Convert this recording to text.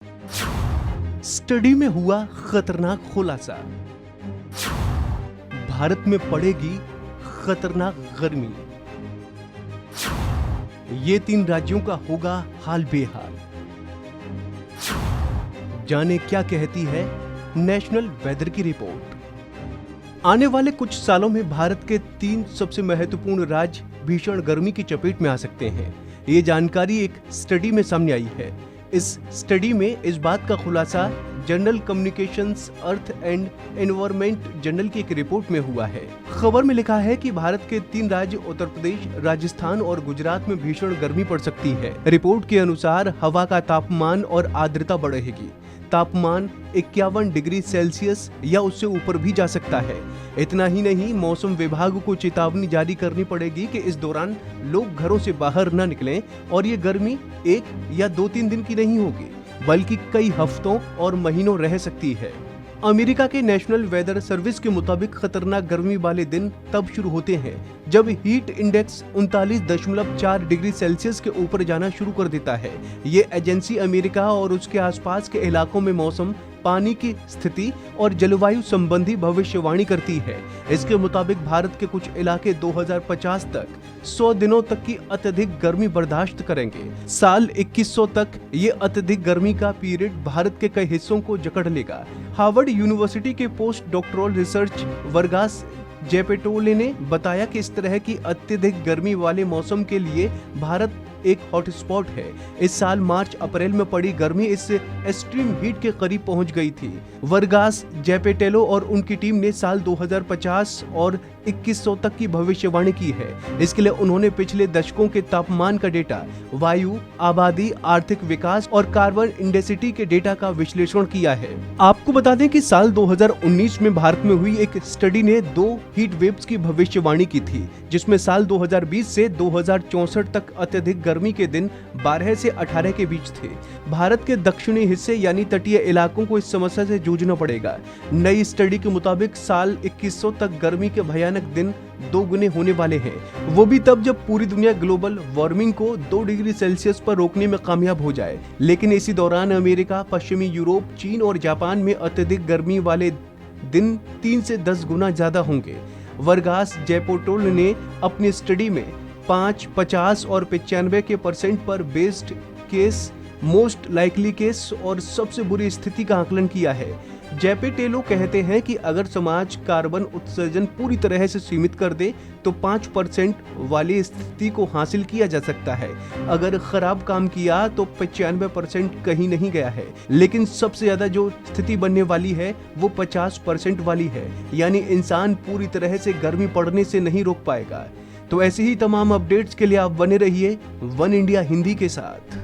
Study में हुआ खतरनाक खुलासा, भारत में पड़ेगी खतरनाक गर्मी। ये 3 राज्यों का होगा हाल बेहाल। जाने क्या कहती है नेशनल वेदर की रिपोर्ट। आने वाले कुछ सालों में भारत के 3 सबसे महत्वपूर्ण राज्य भीषण गर्मी की चपेट में आ सकते हैं। ये जानकारी एक स्टडी में सामने आई है। इस स्टडी में इस बात का खुलासा journal communications earth and environment journal की एक रिपोर्ट में हुआ है। खबर में लिखा है कि भारत के 3 राज्य उत्तर प्रदेश, राजस्थान और गुजरात में भीषण गर्मी पड़ सकती है। रिपोर्ट के अनुसार हवा का तापमान और आर्द्रता बढ़ेगी। तापमान 51 डिग्री सेल्सियस या उससे ऊपर भी जा सकता है। इतना ही नहीं, मौसम विभाग को चेतावनी जारी करनी पड़ेगी कि इस दौरान लोग घरों से बाहर न निकलें और ये गर्मी 1 या 2-3 दिन की नहीं होगी, बल्कि कई हफ्तों और महीनों रह सकती है। अमेरिका के नेशनल वेदर सर्विस के मुताबिक खतरनाक गर्मी वाले दिन तब शुरू होते हैं जब हीट इंडेक्स 39.4 डिग्री सेल्सियस के ऊपर जाना शुरू कर देता है। ये एजेंसी अमेरिका और उसके आसपास के इलाकों में मौसम, पानी की स्थिति और जलवायु संबंधी भविष्यवाणी करती है। इसके मुताबिक भारत के कुछ इलाके 2050 तक 100 दिनों तक की अत्यधिक गर्मी बर्दाश्त करेंगे। साल 2100 तक ये अत्यधिक गर्मी का पीरियड भारत के कई हिस्सों को जकड़ लेगा। हार्वर्ड यूनिवर्सिटी के पोस्ट डॉक्टोरल रिसर्च वर्गास जेपेटोले ने बताया कि इस तरह की अत्यधिक गर्मी वाले मौसम के लिए भारत एक हॉटस्पॉट है। इस साल मार्च अप्रैल में पड़ी गर्मी इस एक्सट्रीम हीट के करीब पहुंच गई थी। वर्गास जेपेटेलो और उनकी टीम ने साल 2050 और 2100 तक की भविष्यवाणी की है। इसके लिए उन्होंने पिछले दशकों के तापमान का डेटा, वायु, आबादी, आर्थिक विकास और कार्बन इंटेंसिटी के डेटा का विश्लेषण किया है। आपको बता दें कि साल 2019 में भारत में हुई एक स्टडी ने 2 हीट वेव्स की भविष्यवाणी की थी, जिसमें साल 2020 से 2064 तक अत्यधिक गर्मी के दिन 12 से 18 के बीच थे। भारत के दक्षिणी हिस्से यानी तटीय इलाकों को इस समस्या से जूझना पड़ेगा। नई स्टडी के मुताबिक साल 2100 तक गर्मी के भयानक दिन 2 गुने होने वाले हैं, वो भी तब जब पूरी दुनिया ग्लोबल वार्मिंग को 2 डिग्री सेल्सियस पर रोकने में कामयाब हो जाए। लेकिन इसी दौरान अमेरिका, पश्चिमी यूरोप, चीन और जापान में अत्यधिक गर्मी वाले दिन 3 से 10 गुना ज्यादा होंगे। वर्गास जेपेटोल ने अपनी स्टडी में 5, 50 और 95% पर based case, most likely case और सबसे बुरी स्थिति का आकलन किया है। जेपेटेलो कहते हैं कि अगर समाज कार्बन उत्सर्जन पूरी तरह से सीमित कर दे तो 5% वाली स्थिति को हासिल किया जा सकता है। अगर खराब काम किया तो 95% कहीं नहीं गया है। लेकिन सबसे ज्यादा जो स्थिति बनने वाली है वो 50% वाली है, यानी इंसान पूरी तरह से गर्मी पड़ने से नहीं रोक पाएगा। तो ऐसे ही तमाम अपडेट्स के लिए आप बने रहिए वन इंडिया हिंदी के साथ।